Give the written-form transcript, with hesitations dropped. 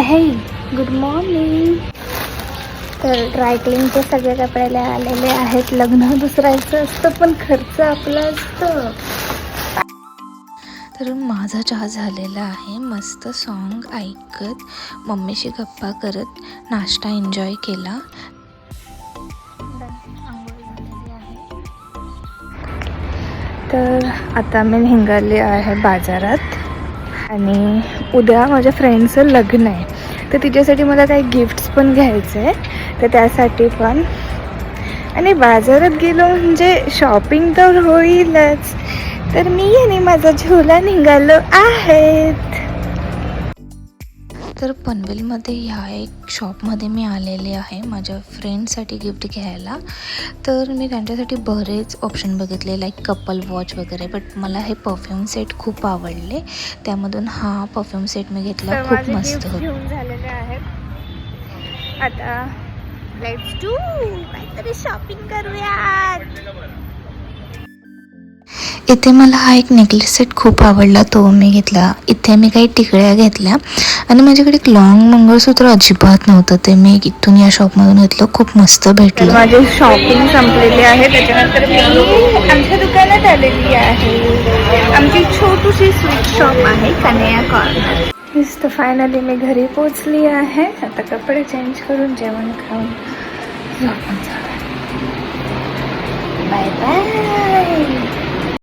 हे good morning. तर ड्रायक्लिंगचे सगळे कपडे आलेले आहेत. लग्न दुसरायचं असतं पण खर्च आपला असतं. तर माझा चहा झालेला आहे. मस्त सॉन्ग ऐकत मम्मीशी गप्पा करत नाश्ता एन्जॉय केला. तर आता मी निघाले आहे बाजारात आणि उद्या माझ्या फ्रेंडचं लग्न आहे. तर तिच्यासाठी मला काही गिफ्ट्स पण घ्यायचं आहे. तर त्यासाठी पण आणि बाजारात गेलो म्हणजे शॉपिंग तर होईलच. तर मी आणि माझा झोला निघालो आहेत. तर पनवेलमध्ये ह्या एक शॉपमध्ये मी आलेले आहे माझ्या फ्रेंडसाठी गिफ्ट घ्यायला. तर मी त्यांच्यासाठी बरेच ऑप्शन बघितले लाईक कपल वॉच वगैरे, बट मला हे परफ्यूम सेट खूप आवडले. त्यामधून हा परफ्यूम सेट मी घेतला. खूप मस्त होता. घेऊन झालेले आहेत. आता लेट्स डू काहीतरी शॉपिंग करूयात. इथे मला हा एक नेकलेस सेट खूप आवडला, तो मी घेतला. इथे मी काही टिकळ्या घेतल्या आणि माझ्याकडे एक लॉंग मंगळसूत्र अजिबात नव्हतं, ते मी इथून या शॉपमधून घेतलं. खूप मस्त भेटलं. माझी शॉपिंग संपलेली आहे. त्याच्यानंतर मी आमच्या दुकानात आलेली आहे. आमची छोटीशी स्वीट शॉप आहे कन्हैया कॉर्नर. तर फायनली मी घरी पोचली आहे. आता कपडे चेंज करून जेवण खाऊन झोपून जाऊ. Bye bye.